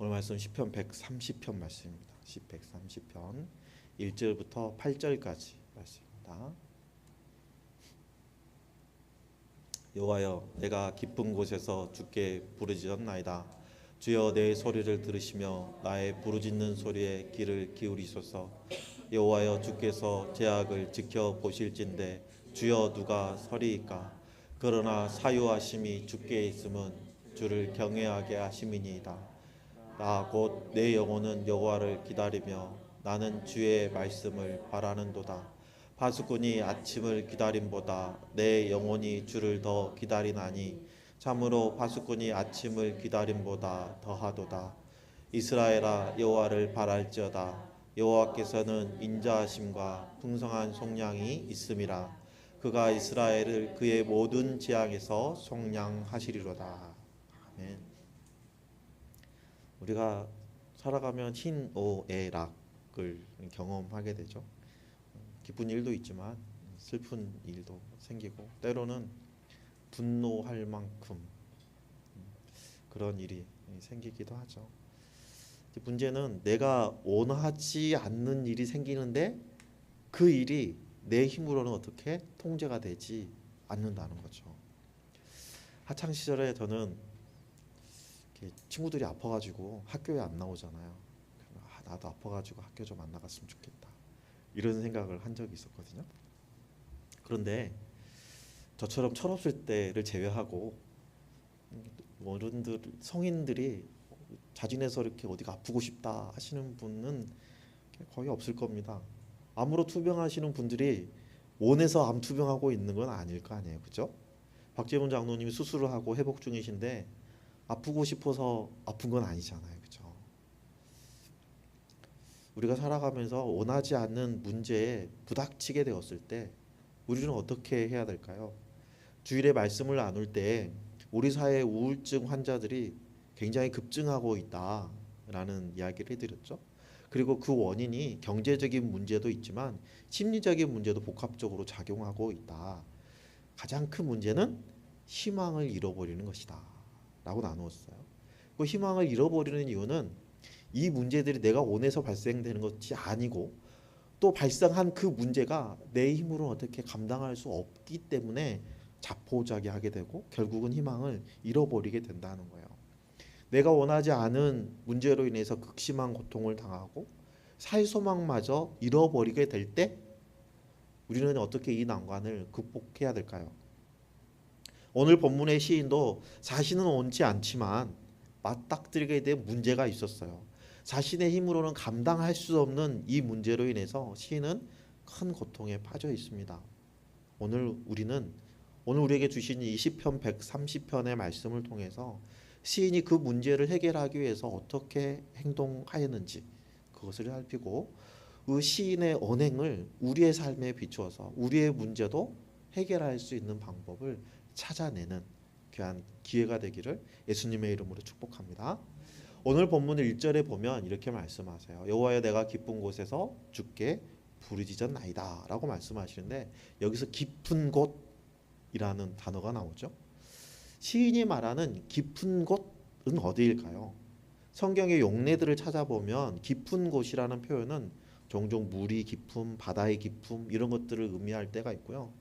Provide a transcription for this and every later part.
오늘 말씀 시편 130편 말씀입니다. 시 130편 1절부터 8절까지 말씀입니다. 여호와여, 내가 깊은 곳에서 주께 부르짖었나이다. 주여, 내 소리를 들으시며 나의 부르짖는 소리에 귀를 기울이소서. 여호와여, 주께서 제 악을 지켜보실진대 주여 누가 서리이까. 그러나 사유하심이 주께 있음은 주를 경외하게 하심이니이다. 나 곧 내 영혼은 여호와를 기다리며 나는 주의 말씀을 바라는도다. 파수꾼이 아침을 기다림보다 내 영혼이 주를 더 기다리나니 참으로 파수꾼이 아침을 기다림보다 더하도다. 이스라엘아, 여호와를 바랄지어다. 여호와께서는 인자하심과 풍성한 속량이 있음이라. 그가 이스라엘을 그의 모든 재앙에서 속량하시리로다. 아멘. 우리가 살아가면 희노애락을 경험하게 되죠. 기쁜 일도 있지만 슬픈 일도 생기고 때로는 분노할 만큼 그런 일이 생기기도 하죠. 문제는 내가 원하지 않는 일이 생기는데 그 일이 내 힘으로는 어떻게 통제가 되지 않는다는 거죠. 학창 시절에 저는 친구들이 아파가지고 학교에 안 나오잖아요. 나도 아파가지고 학교 좀 안 나갔으면 좋겠다, 이런 생각을 한 적이 있었거든요. 그런데 저처럼 철없을 때를 제외하고 어른들, 성인들이 자진해서 이렇게 어디가 아프고 싶다 하시는 분은 거의 없을 겁니다. 암으로 투병하시는 분들이 원해서 암 투병하고 있는 건 아닐 거 아니에요, 그죠? 박재문 장로님이 수술을 하고 회복 중이신데 아프고 싶어서 아픈 건 아니잖아요, 그죠? 우리가 살아가면서 원하지 않는 문제에 부닥치게 되었을 때 우리는 어떻게 해야 될까요? 주일에 말씀을 나눌 때 우리 사회 우울증 환자들이 굉장히 급증하고 있다라는 이야기를 해드렸죠. 그리고 그 원인이 경제적인 문제도 있지만 심리적인 문제도 복합적으로 작용하고 있다. 가장 큰 문제는 희망을 잃어버리는 것이다 라고 나누었어요. 그 희망을 잃어버리는 이유는 이 문제들이 내가 원해서 발생되는 것이 아니고 또 발생한 그 문제가 내 힘으로 어떻게 감당할 수 없기 때문에 자포자기하게 되고 결국은 희망을 잃어버리게 된다는 거예요. 내가 원하지 않은 문제로 인해서 극심한 고통을 당하고 살소망마저 잃어버리게 될 때 우리는 어떻게 이 난관을 극복해야 될까요? 오늘 본문의 시인도 자신은 원치 않지만 맞닥뜨리게 된 문제가 있었어요. 자신의 힘으로는 감당할 수 없는 이 문제로 인해서 시인은 큰 고통에 빠져 있습니다. 오늘 우리에게 주신 이 시편 130편의 말씀을 통해서 시인이 그 문제를 해결하기 위해서 어떻게 행동하였는지 그것을 살피고 그 시인의 언행을 우리의 삶에 비추어서 우리의 문제도 해결할 수 있는 방법을 찾아내는 귀한 기회가 되기를 예수님의 이름으로 축복합니다. 오늘 본문 1절에 보면 이렇게 말씀하세요. 여호와여, 내가 깊은 곳에서 주께 부르짖었나이다 라고 말씀하시는데 여기서 깊은 곳이라는 단어가 나오죠. 시인이 말하는 깊은 곳은 어디일까요? 성경의 용례들을 찾아보면 깊은 곳이라는 표현은 종종 물이 깊음, 바다의 깊음 이런 것들을 의미할 때가 있고요.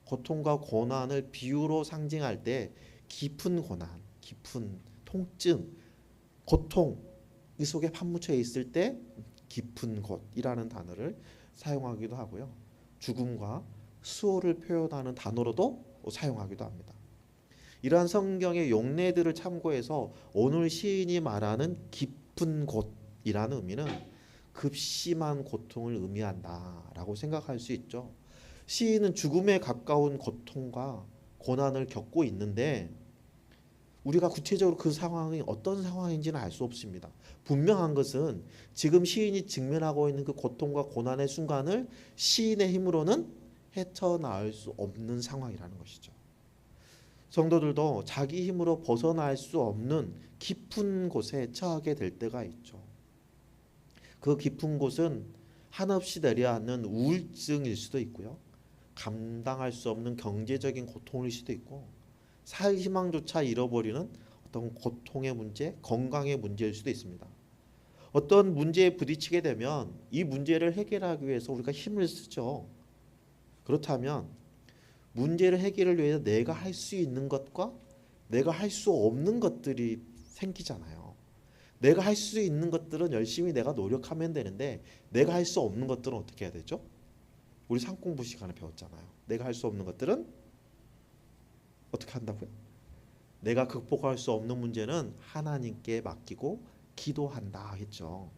고통과 고난을 비유로 상징할 때 깊은 고난, 깊은 통증, 고통 이 속에 파묻혀 있을 때 깊은 곳이라는 단어를 사용하기도 하고요. 죽음과 수호를 표현하는 단어로도 사용하기도 합니다. 이러한 성경의 용례들을 참고해서 오늘 시인이 말하는 깊은 곳이라는 의미는 급심한 고통을 의미한다라고 생각할 수 있죠. 시인은 죽음에 가까운 고통과 고난을 겪고 있는데 우리가 구체적으로 그 상황이 어떤 상황인지는 알 수 없습니다. 분명한 것은 지금 시인이 직면하고 있는 그 고통과 고난의 순간을 시인의 힘으로는 헤쳐나올 수 없는 상황이라는 것이죠. 성도들도 자기 힘으로 벗어날 수 없는 깊은 곳에 처하게 될 때가 있죠. 그 깊은 곳은 한없이 내려앉는 우울증일 수도 있고요. 감당할 수 없는 경제적인 고통일 수도 있고 살 희망조차 잃어버리는 어떤 고통의 문제, 건강의 문제일 수도 있습니다. 어떤 문제에 부딪히게 되면 이 문제를 해결하기 위해서 우리가 힘을 쓰죠. 그렇다면 문제를 해결을 위해서 내가 할 수 있는 것과 내가 할 수 없는 것들이 생기잖아요. 내가 할 수 있는 것들은 열심히 내가 노력하면 되는데 내가 할 수 없는 것들은 어떻게 해야 되죠? 우리 상공부 시간에 배웠잖아요. 내가 할 수 없는 것들은 어떻게 한다고요? 내가 극복할 수 없는 문제는 하나님께 맡기고 기도한다 했죠.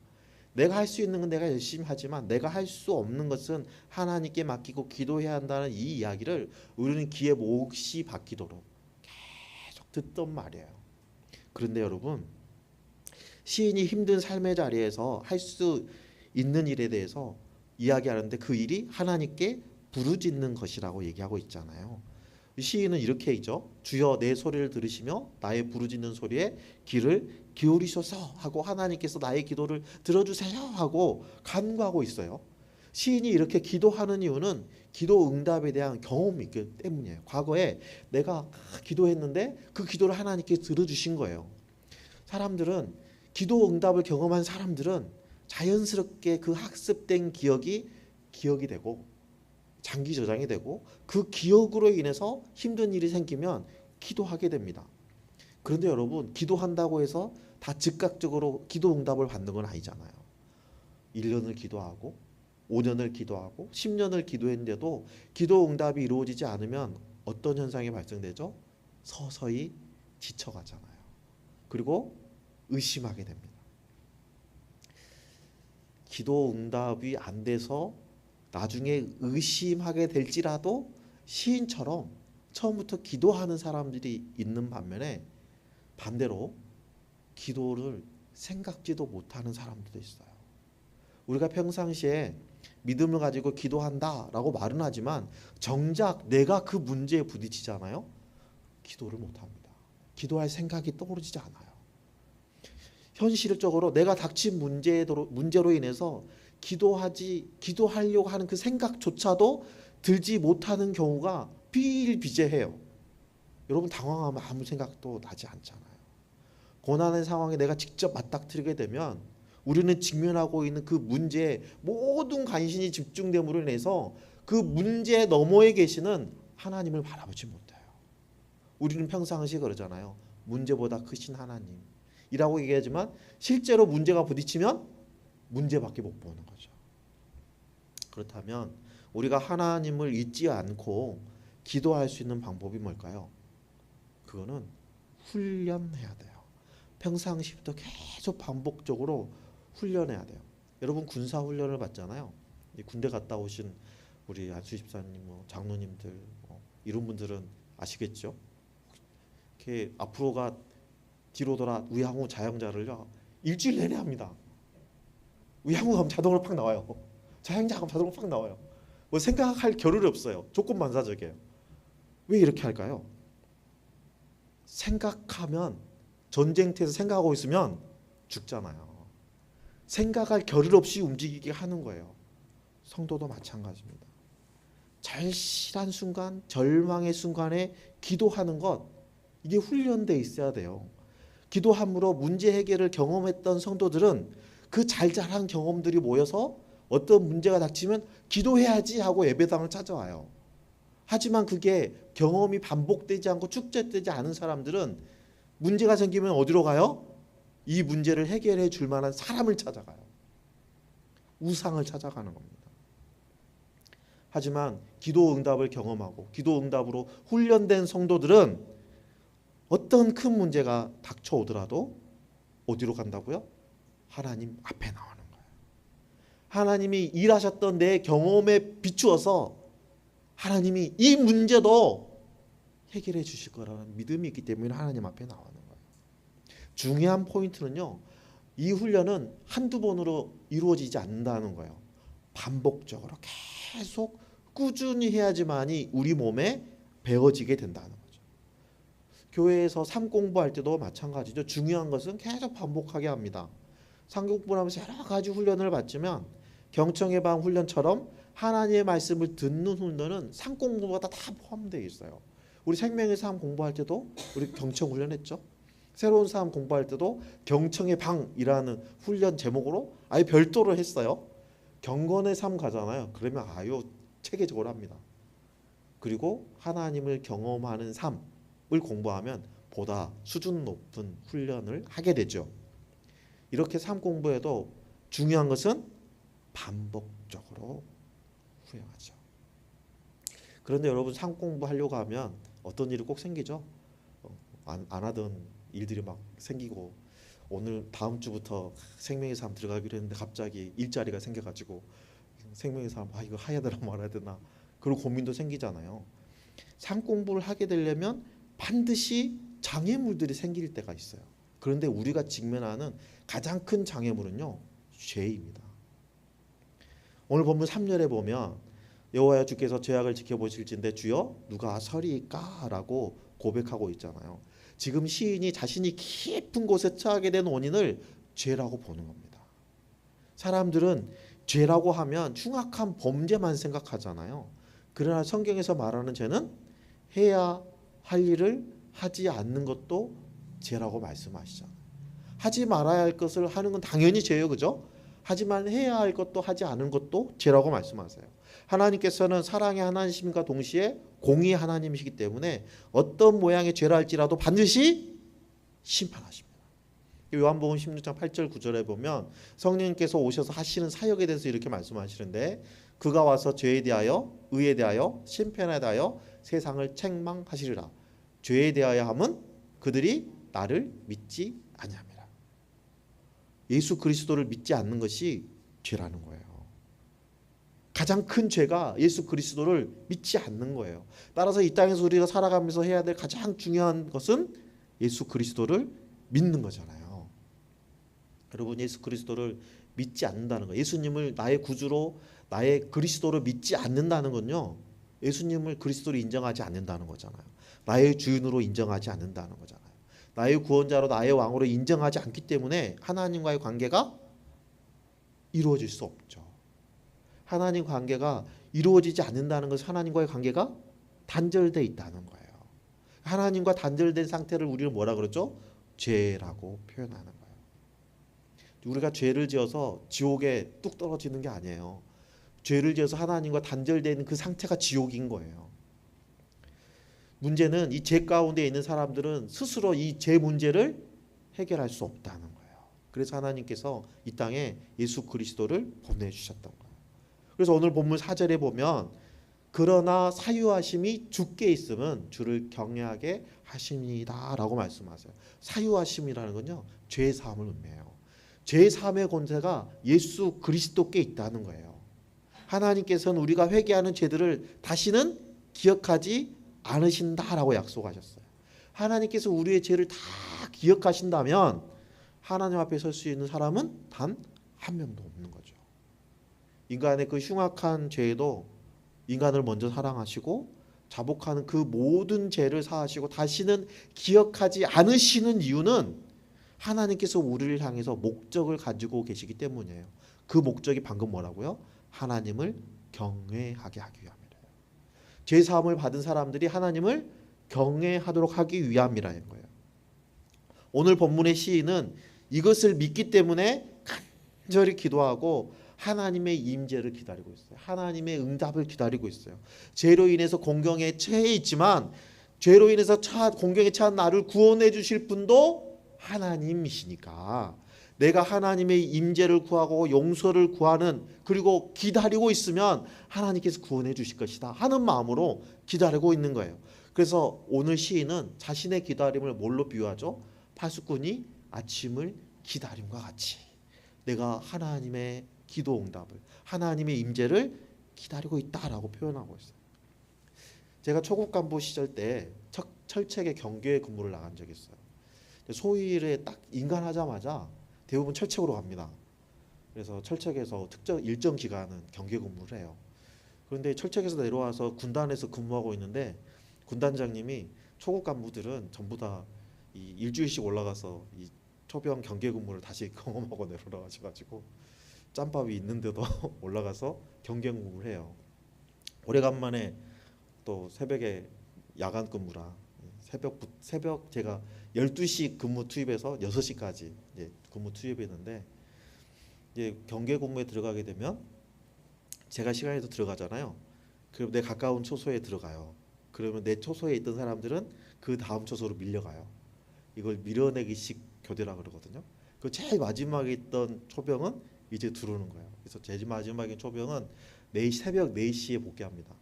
내가 할 수 있는 건 내가 열심히 하지만 내가 할 수 없는 것은 하나님께 맡기고 기도해야 한다는 이 이야기를 우리는 귀에 몫이 박히도록 계속 듣던 말이에요. 그런데 여러분, 시인이 힘든 삶의 자리에서 할 수 있는 일에 대해서 이야기하는데 그 일이 하나님께 부르짖는 것이라고 얘기하고 있잖아요. 시인은 이렇게 했죠. 주여 내 소리를 들으시며 나의 부르짖는 소리에 귀를 기울이소서 하고 하나님께서 나의 기도를 들어주세요 하고 간구하고 있어요. 시인이 이렇게 기도하는 이유는 기도 응답에 대한 경험이 있기 때문이에요. 과거에 내가 기도했는데 그 기도를 하나님께 들어주신 거예요. 사람들은 기도 응답을 경험한 사람들은 자연스럽게 그 학습된 기억이 되고 장기 저장이 되고 그 기억으로 인해서 힘든 일이 생기면 기도하게 됩니다. 그런데 여러분, 기도한다고 해서 다 즉각적으로 기도 응답을 받는 건 아니잖아요. 1년을 기도하고 5년을 기도하고 10년을 기도했는데도 기도 응답이 이루어지지 않으면 어떤 현상이 발생되죠? 서서히 지쳐가잖아요. 그리고 의심하게 됩니다. 기도 응답이 안 돼서 나중에 의심하게 될지라도 시인처럼 처음부터 기도하는 사람들이 있는 반면에 반대로 기도를 생각지도 못하는 사람들도 있어요. 우리가 평상시에 믿음을 가지고 기도한다라고 말은 하지만 정작 내가 그 문제에 부딪히잖아요. 기도를 못합니다. 기도할 생각이 떠오르지 않아요. 현실적으로 내가 닥친 문제로 인해서 기도하려고 하는 그 생각조차도 들지 못하는 경우가 비일비재해요. 여러분, 당황하면 아무 생각도 나지 않잖아요. 고난의 상황에 내가 직접 맞닥뜨리게 되면 우리는 직면하고 있는 그 문제에 모든 관심이 집중됨으로 인해서 그 문제 너머에 계시는 하나님을 바라보지 못해요. 우리는 평상시에 그러잖아요. 문제보다 크신 하나님이라고 얘기하지만 실제로 문제가 부딪히면 문제밖에 못 보는 거죠. 그렇다면 우리가 하나님을 잊지 않고 기도할 수 있는 방법이 뭘까요? 그거는 훈련해야 돼요. 평상시부터 계속 반복적으로 훈련해야 돼요. 여러분, 군사 훈련을 받잖아요. 군대 갔다 오신 우리 안수 집사님, 장로님들 이런 분들은 아시겠죠? 이렇게 앞으로가 뒤로 돌아 우양우 자영자를요 일주일 내내 합니다. 우양우 가면 자동으로 팍 나와요. 자영자 가면 자동으로 팍 나와요. 뭐 생각할 겨를이 없어요. 조건반사적이에요. 왜 이렇게 할까요? 생각하면 전쟁터에서 생각하고 있으면 죽잖아요. 생각할 겨를 없이 움직이게 하는 거예요. 성도도 마찬가지입니다. 절실한 순간, 절망의 순간에 기도하는 것, 이게 훈련돼 있어야 돼요. 기도함으로 문제 해결을 경험했던 성도들은 그 잘잘한 경험들이 모여서 어떤 문제가 닥치면 기도해야지 하고 예배당을 찾아와요. 하지만 그게 경험이 반복되지 않고 축적되지 않은 사람들은 문제가 생기면 어디로 가요? 이 문제를 해결해 줄 만한 사람을 찾아가요. 우상을 찾아가는 겁니다. 하지만 기도 응답을 경험하고 기도 응답으로 훈련된 성도들은 어떤 큰 문제가 닥쳐오더라도 어디로 간다고요? 하나님 앞에 나오는 거예요. 하나님이 일하셨던 내 경험에 비추어서 하나님이 이 문제도 해결해 주실 거라는 믿음이 있기 때문에 하나님 앞에 나오는 거예요. 중요한 포인트는요, 이 훈련은 한두 번으로 이루어지지 않는다는 거예요. 반복적으로 계속 꾸준히 해야지만이 우리 몸에 배워지게 된다는 거죠. 교회에서 삶 공부할 때도 마찬가지죠. 중요한 것은 계속 반복하게 합니다. 삶 공부를 하면서 여러 가지 훈련을 받지만 경청의 방 훈련처럼 하나님의 말씀을 듣는 훈련은 삶 공부보다 다 포함되어 있어요. 우리 생명의 삶 공부할 때도 우리 경청 훈련했죠. 새로운 사람 공부할 때도 경청의 방이라는 훈련 제목으로 아예 별도로 했어요. 경건의 삶 가잖아요. 그러면 아유 체계적으로 합니다. 그리고 하나님을 경험하는 삶을 공부하면 보다 수준 높은 훈련을 하게 되죠. 이렇게 삶 공부에도 중요한 것은 반복적으로 후행하죠. 그런데 여러분 삶 공부하려고 하면 어떤 일이 꼭 생기죠. 안 하던 일들이 막 생기고 오늘 다음 주부터 생명의 삶 들어가기로 했는데 갑자기 일자리가 생겨가지고 생명의 삶 이거 해야 되나 말아야 되나 그런 고민도 생기잖아요. 삶 공부를 하게 되려면 반드시 장애물들이 생길 때가 있어요. 그런데 우리가 직면하는 가장 큰 장애물은요 죄입니다. 오늘 본문 3절에 보면 여호와여 주께서 죄악을 지켜보실진대 주여 누가 서리이까 라고 고백하고 있잖아요. 지금 시인이 자신이 깊은 곳에 처하게 된 원인을 죄라고 보는 겁니다. 사람들은 죄라고 하면 흉악한 범죄만 생각하잖아요. 그러나 성경에서 말하는 죄는 해야 할 일을 하지 않는 것도 죄라고 말씀하시잖아요. 하지 말아야 할 것을 하는 건 당연히 죄예요. 그죠? 하지만 해야 할 것도 하지 않은 것도 죄라고 말씀하세요. 하나님께서는 사랑의 하나님과 동시에 공의의 하나님이시기 때문에 어떤 모양의 죄라 할지라도 반드시 심판하십니다. 요한복음 16장 8절 9절에 보면 성령님께서 오셔서 하시는 사역에 대해서 이렇게 말씀하시는데 그가 와서 죄에 대하여 의에 대하여 심판에 대하여 세상을 책망하시리라. 죄에 대하여 함은 그들이 나를 믿지 아니함이라. 예수 그리스도를 믿지 않는 것이 죄라는 거예요. 가장 큰 죄가 예수 그리스도를 믿지 않는 거예요. 따라서 이 땅에서 우리가 살아가면서 해야 될 가장 중요한 것은 예수 그리스도를 믿는 거잖아요. 여러분 예수 그리스도를 믿지 않는다는 거예요. 예수님을 나의 구주로 나의 그리스도로 믿지 않는다는 건요. 예수님을 그리스도로 인정하지 않는다는 거잖아요. 나의 주인으로 인정하지 않는다는 거잖아요. 나의 구원자로 나의 왕으로 인정하지 않기 때문에 하나님과의 관계가 이루어질 수 없죠. 하나님 관계가 이루어지지 않는다는 것은 하나님과의 관계가 단절되어 있다는 거예요. 하나님과 단절된 상태를 우리는 뭐라 그러죠? 죄라고 표현하는 거예요. 우리가 죄를 지어서 지옥에 뚝 떨어지는 게 아니에요. 죄를 지어서 하나님과 단절되는 그 상태가 지옥인 거예요. 문제는 이 죄 가운데 있는 사람들은 스스로 이 죄 문제를 해결할 수 없다는 거예요. 그래서 하나님께서 이 땅에 예수 그리스도를 보내주셨던 거예요. 그래서 오늘 본문 4절에 보면 그러나 사유하심이 주께 있으면 주를 경외하게 하십니다 라고 말씀하세요. 사유하심이라는 건요 죄 사함을 의미해요. 죄 사함의 권세가 예수 그리스도께 있다는 거예요. 하나님께서는 우리가 회개하는 죄들을 다시는 기억하지 않으신다라고 약속하셨어요. 하나님께서 우리의 죄를 다 기억하신다면 하나님 앞에 설 수 있는 사람은 단 한 명도 없는 거죠. 인간의 그 흉악한 죄에도 인간을 먼저 사랑하시고 자복하는 그 모든 죄를 사하시고 다시는 기억하지 않으시는 이유는 하나님께서 우리를 향해서 목적을 가지고 계시기 때문이에요. 그 목적이 방금 뭐라고요? 하나님을 경외하게 하기 위함이래요. 죄 사함을 받은 사람들이 하나님을 경외하도록 하기 위함이라는 거예요. 오늘 본문의 시인은 이것을 믿기 때문에 간절히 기도하고 하나님의 임재를 기다리고 있어요. 하나님의 응답을 기다리고 있어요. 죄로 인해서 공경에 처해 있지만 죄로 인해서 공경에 처한 나를 구원해 주실 분도 하나님이시니까 내가 하나님의 임재를 구하고 용서를 구하는 그리고 기다리고 있으면 하나님께서 구원해 주실 것이다 하는 마음으로 기다리고 있는 거예요. 그래서 오늘 시인은 자신의 기다림을 뭘로 비유하죠? 파수꾼이 아침을 기다림과 같이 내가 하나님의 기도 응답을 하나님의 임재를 기다리고 있다라고 표현하고 있어요. 제가 초급 간부 시절 때 철책에 경계에 근무를 나간 적이 있어요. 소위일에 딱 인간하자마자 대부분 철책으로 갑니다. 그래서 철책에서 특정 일정 기간은 경계 근무를 해요. 그런데 철책에서 내려와서 군단에서 근무하고 있는데 군단장님이 초급 간부들은 전부 다 이 일주일씩 올라가서 이 초병 경계 근무를 다시 경험하고 내려가셔가지고 짬밥이 있는데도 올라가서 경계 근무를 해요. 오래간만에 또 새벽에 야간 근무라 새벽 제가 12시 근무 투입해서 6시까지 이제 근무 투입했는데 이제 경계 근무에 들어가게 되면 제가 시간에 도 들어가잖아요. 그럼 내 가까운 초소에 들어가요. 그러면 내 초소에 있던 사람들은 그 다음 초소로 밀려가요. 이걸 밀어내기식 교대라 그러거든요. 그 제일 마지막에 있던 초병은 이제 들어오는 거예요. 그래서 제일 마지막에 초병은 새벽 4시에 복귀합니다.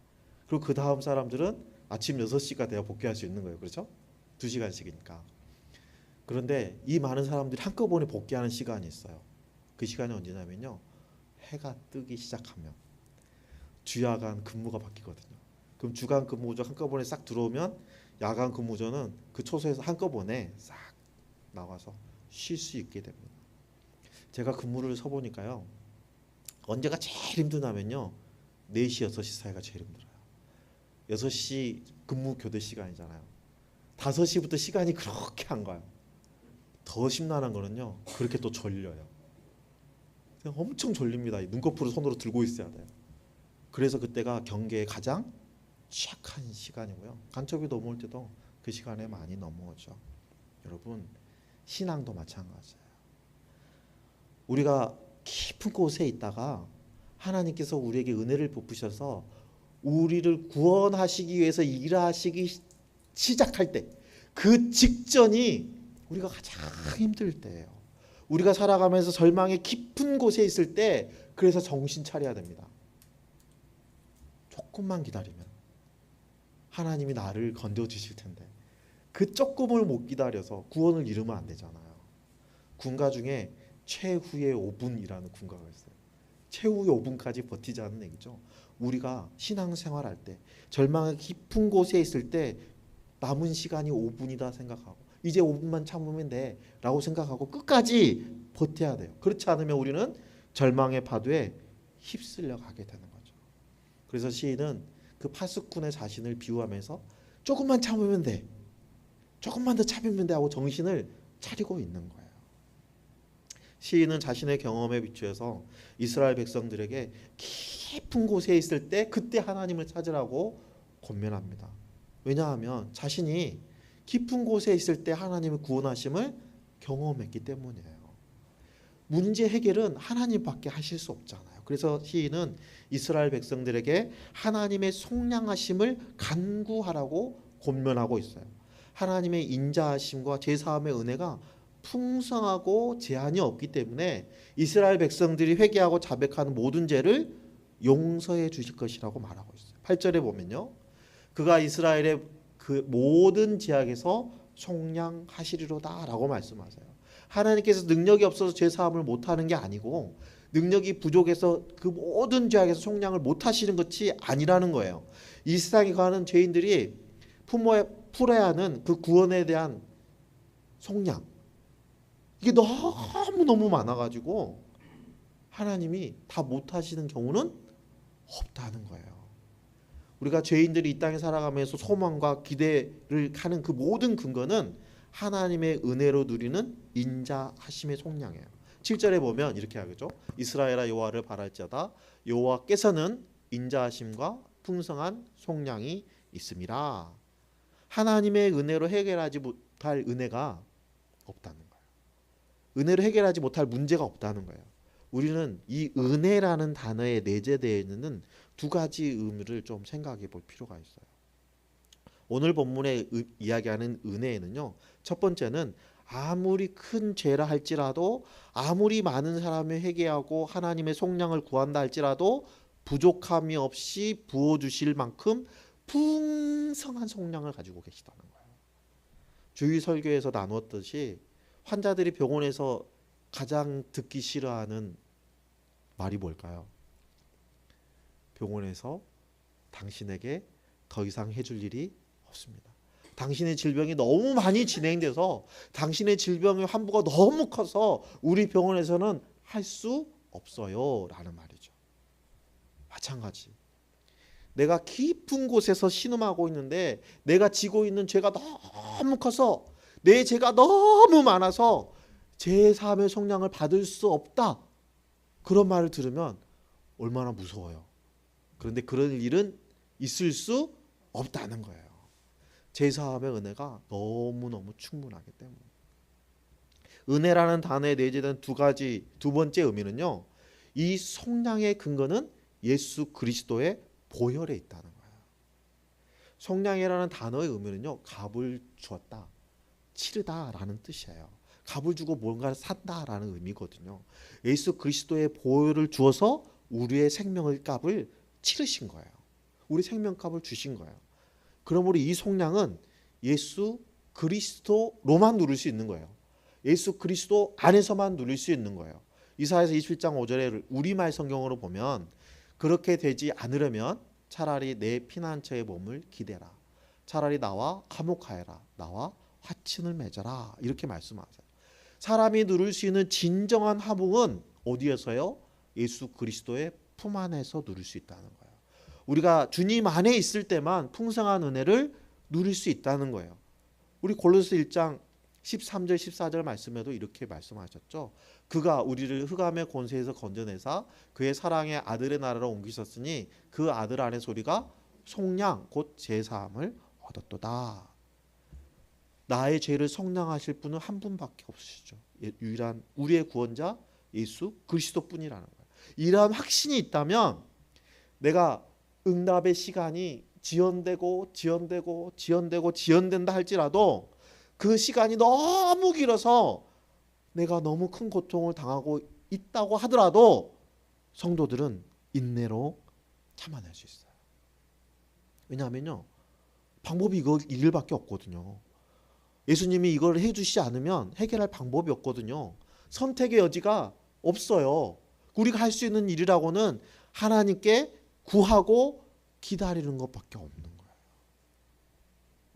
그리고 그 다음 사람들은 아침 6시가 돼야 복귀할 수 있는 거예요. 그렇죠? 2시간씩이니까. 그런데 이 많은 사람들이 한꺼번에 복귀하는 시간이 있어요. 그 시간이 언제냐면요. 해가 뜨기 시작하면 주야간 근무가 바뀌거든요. 그럼 주간 근무조 한꺼번에 싹 들어오면 야간 근무조는 그 초소에서 한꺼번에 싹 나와서 쉴 수 있게 됩니다. 제가 근무를 서보니까요. 언제가 제일 힘드냐면요. 4시, 6시 사이가 제일 힘들어요. 6시 근무 교대 시간이잖아요. 5시부터 시간이 그렇게 안 가요. 더 심란한 거는요. 그렇게 또 졸려요. 그냥 엄청 졸립니다. 눈꺼풀을 손으로 들고 있어야 돼요. 그래서 그때가 경계에 가장 취약한 시간이고요. 간첩이 넘어올 때도 그 시간에 많이 넘어오죠. 여러분, 신앙도 마찬가지예요. 우리가 깊은 곳에 있다가 하나님께서 우리에게 은혜를 베푸셔서 우리를 구원하시기 위해서 일하시기 시작할 때, 그 직전이 우리가 가장 힘들 때예요. 우리가 살아가면서 절망의 깊은 곳에 있을 때, 그래서 정신 차려야 됩니다. 조금만 기다리면 하나님이 나를 건져주실 텐데, 그 조금을 못 기다려서 구원을 이루면 안 되잖아요. 군가 중에 최후의 5분이라는 군가가 있어요. 최후의 5분까지 버티자는 얘기죠. 우리가 신앙생활할 때, 절망의 깊은 곳에 있을 때 남은 시간이 5분이다 생각하고 이제 5분만 참으면 돼 라고 생각하고 끝까지 버텨야 돼요. 그렇지 않으면 우리는 절망의 파도에 휩쓸려 가게 되는 거죠. 그래서 시인은 그 파수꾼의 자신을 비유하면서 조금만 참으면 돼, 조금만 더 참으면 돼 하고 정신을 차리고 있는 거예요. 시인은 자신의 경험에 비추어서 이스라엘 백성들에게 깊은 곳에 있을 때 그때 하나님을 찾으라고 권면합니다. 왜냐하면 자신이 깊은 곳에 있을 때 하나님의 구원하심을 경험했기 때문이에요. 문제 해결은 하나님밖에 하실 수 없잖아요. 그래서 시인은 이스라엘 백성들에게 하나님의 속량하심을 간구하라고 권면하고 있어요. 하나님의 인자하심과 제사함의 은혜가 풍성하고 제한이 없기 때문에 이스라엘 백성들이 회개하고 자백하는 모든 죄를 용서해 주실 것이라고 말하고 있어요. 8절에 보면요. 그가 이스라엘의 그 모든 죄악에서 속량하시리로다 라고 말씀하세요. 하나님께서 능력이 없어서 죄사함을 못하는 게 아니고 능력이 부족해서 그 모든 죄악에서 속량을 못하시는 것이 아니라는 거예요. 이 세상에 거하는 죄인들이 풀어야 하는 그 구원에 대한 속량, 이게 너무너무 많아가지고 하나님이 다 못하시는 경우는 없다는 거예요. 우리가 죄인들이 이 땅에 살아가면서 소망과 기대를 하는 그 모든 근거는 하나님의 은혜로 누리는 인자하심의 속량이에요. 7절에 보면 이렇게 하겠죠. 이스라엘아 여호와를 바랄지어다. 여호와께서는 인자하심과 풍성한 속량이 있음이라. 하나님의 은혜로 해결하지 못할 은혜가 없다는 거예요. 은혜로 해결하지 못할 문제가 없다는 거예요. 우리는 이 은혜라는 단어에 내재되어 있는 두 가지 의미를 좀 생각해 볼 필요가 있어요. 오늘 본문에 이야기하는 은혜에는요, 첫 번째는 아무리 큰 죄라 할지라도, 아무리 많은 사람이 회개하고 하나님의 속량을 구한다 할지라도 부족함이 없이 부어주실 만큼 풍성한 속량을 가지고 계시다는 거예요. 주일 설교에서 나누었듯이 환자들이 병원에서 가장 듣기 싫어하는 말이 뭘까요? 병원에서 당신에게 더 이상 해줄 일이 없습니다. 당신의 질병이 너무 많이 진행돼서 당신의 질병의 환부가 너무 커서 우리 병원에서는 할 수 없어요 라는 말이죠. 마찬가지, 내가 깊은 곳에서 신음하고 있는데 내가 지고 있는 죄가 너무 커서, 내 죄가 너무 많아서 제사함의 속량을 받을 수 없다, 그런 말을 들으면 얼마나 무서워요. 그런데 그런 일은 있을 수 없다는 거예요. 제사함의 은혜가 너무너무 충분하기 때문에. 은혜라는 단어에 내재된 두 번째 의미는요, 이 속량의 근거는 예수 그리스도의 보혈에 있다는 거예요. 속량이라는 단어의 의미는요, 값을 주었다, 치르다라는 뜻이에요. 값을 주고 뭔가를 산다라는 의미거든요. 예수 그리스도의 보혈을 주어서 우리의 생명의 값을 치르신 거예요. 우리 생명값을 주신 거예요. 그러므로 이 속량은 예수 그리스도로만 누릴 수 있는 거예요. 예수 그리스도 안에서만 누릴 수 있는 거예요. 이사야서 27장 5절에 우리말 성경으로 보면 그렇게 되지 않으려면 차라리 내 피난처에 몸을 기대라. 차라리 나와 화목하여라. 나와 화친을 맺어라. 이렇게 말씀하세요. 사람이 누릴 수 있는 진정한 화목은 어디에서요? 예수 그리스도의 품 안에서 누릴 수 있다는 거예요. 우리가 주님 안에 있을 때만 풍성한 은혜를 누릴 수 있다는 거예요. 우리 골로새 1장 13절 14절 말씀에도 이렇게 말씀하셨죠. 그가 우리를 흑암의 권세에서 건져내사 그의 사랑의 아들의 나라로 옮기셨으니 그 아들 안에 소리가 속량 곧 제사함을 얻었도다. 나의 죄를 속량하실 분은 한 분밖에 없으시죠. 유일한 우리의 구원자 예수 그리스도뿐이라는 거예요. 이러한 확신이 있다면 내가 응답의 시간이 지연된다 할지라도 그 시간이 너무 길어서 내가 너무 큰 고통을 당하고 있다고 하더라도 성도들은 인내로 참아낼 수 있어요. 왜냐하면요, 방법이 이 길밖에 없거든요. 예수님이 이걸 해주시지 않으면 해결할 방법이 없거든요. 선택의 여지가 없어요. 우리가 할 수 있는 일이라고는 하나님께 구하고 기다리는 것밖에 없는 거예요.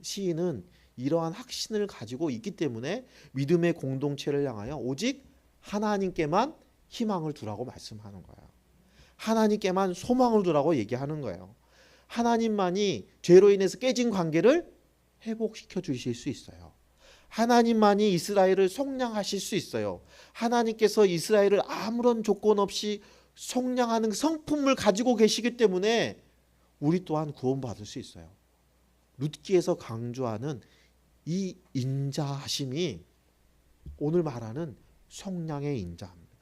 시인은 이러한 확신을 가지고 있기 때문에 믿음의 공동체를 향하여 오직 하나님께만 희망을 두라고 말씀하는 거예요. 하나님께만 소망을 두라고 얘기하는 거예요. 하나님만이 죄로 인해서 깨진 관계를 회복시켜 주실 수 있어요. 하나님만이 이스라엘을 속량하실 수 있어요. 하나님께서 이스라엘을 아무런 조건 없이 속량하는 성품을 가지고 계시기 때문에 우리 또한 구원받을 수 있어요. 룻기에서 강조하는 이 인자하심이 오늘 말하는 속량의 인자입니다.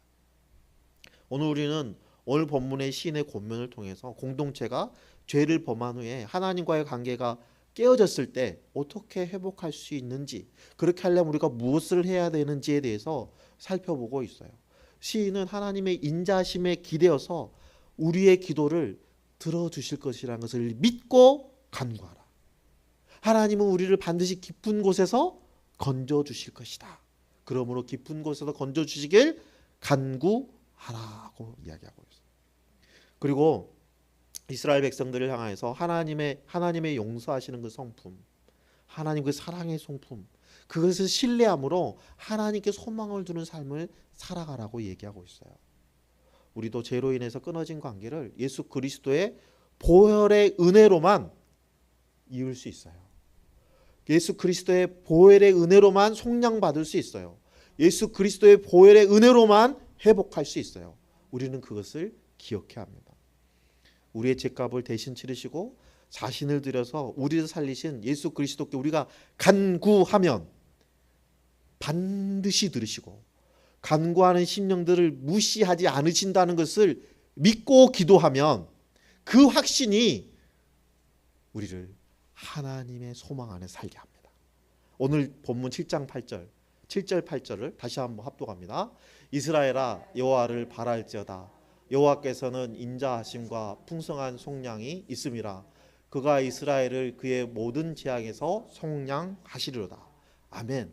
오늘 우리는 오늘 본문의 시인의 권면을 통해서 공동체가 죄를 범한 후에 하나님과의 관계가 깨어졌을 때 어떻게 회복할 수 있는지, 그렇게 하려면 우리가 무엇을 해야 되는지에 대해서 살펴보고 있어요. 시인은 하나님의 인자심에 기대어서 우리의 기도를 들어주실 것이라는 것을 믿고 간구하라. 하나님은 우리를 반드시 깊은 곳에서 건져주실 것이다. 그러므로 깊은 곳에서 건져주시길 간구하라고 이야기하고 있어요. 그리고 이스라엘 백성들을 향해서 하나님의 용서하시는 그 성품, 하나님 그 사랑의 성품, 그것을 신뢰함으로 하나님께 소망을 두는 삶을 살아가라고 얘기하고 있어요. 우리도 죄로 인해서 끊어진 관계를 예수 그리스도의 보혈의 은혜로만 이을 수 있어요. 예수 그리스도의 보혈의 은혜로만 속량받을 수 있어요. 예수 그리스도의 보혈의 은혜로만 회복할 수 있어요. 우리는 그것을 기억해야 합니다. 우리의 죄값을 대신 치르시고 자신을 들여서 우리를 살리신 예수 그리스도께 우리가 간구하면 반드시 들으시고, 간구하는 심령들을 무시하지 않으신다는 것을 믿고 기도하면 그 확신이 우리를 하나님의 소망 안에 살게 합니다. 오늘 본문 7장 8절, 7절 8절을 다시 한번 합독합니다. 이스라엘아 여호와를 바랄지어다. 여호와께서는 인자하심과 풍성한 속량이 있음이라. 그가 이스라엘을 그의 모든 재앙에서 속량하시리로다. 아멘.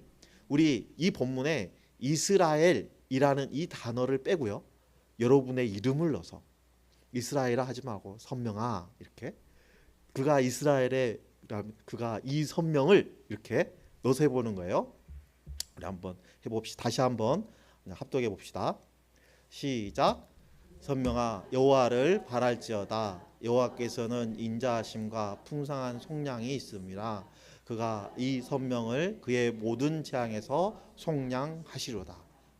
우리 이 본문에 이스라엘이라는 이 단어를 빼고요, 여러분의 이름을 넣어서 이스라엘아 하지 말고 선명아 이렇게, 그가 이 선명을 이렇게 넣어서 해보는 거예요. 우리 한번 해봅시다. 다시 한번 합독해 봅시다. 시작. 선명아 여호와를 바랄지어다. 여호와께서는 인자하심과 풍성한 속량이 있음이라. 그가 이 선명을 그의 모든 재앙에서 속량하시로다.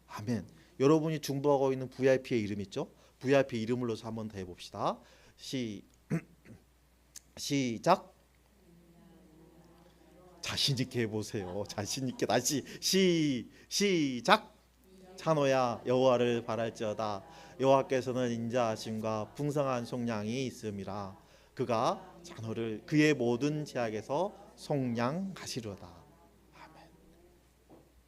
아멘. 여러분이 중보하고 있는 VIP의 이름 있죠? VIP 이름을 넣어서 한번 더 해봅시다. 시작. 자신 있게 해보세요. 자신 있게 다시 시작. 찬호야 여호와를 바랄지어다. 여호와께서는 인자하심과 풍성한 속량이 있음이라. 그가 찬호를 그의 모든 제약에서 속량하시려다. 아멘.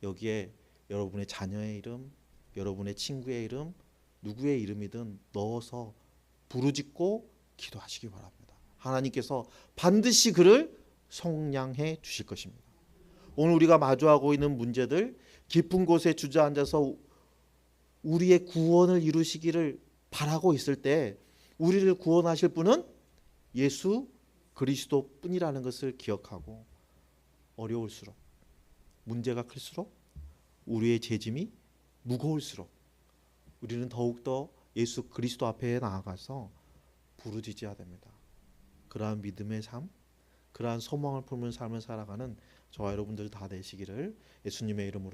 여기에 여러분의 자녀의 이름, 여러분의 친구의 이름, 누구의 이름이든 넣어서 부르짖고 기도하시기 바랍니다. 하나님께서 반드시 그를 속량해 주실 것입니다. 오늘 우리가 마주하고 있는 문제들, 깊은 곳에 주저앉아서 우리의 구원을 이루시기를 바라고 있을 때 우리를 구원하실 분은 예수 그리스도뿐이라는 것을 기억하고, 어려울수록, 문제가 클수록, 우리의 죄짐이 무거울수록 우리는 더욱더 예수 그리스도 앞에 나아가서 부르짖어야 됩니다. 그러한 믿음의 삶, 그러한 소망을 품은 삶을 살아가는 저와 여러분들 다 되시기를 예수님의 이름으로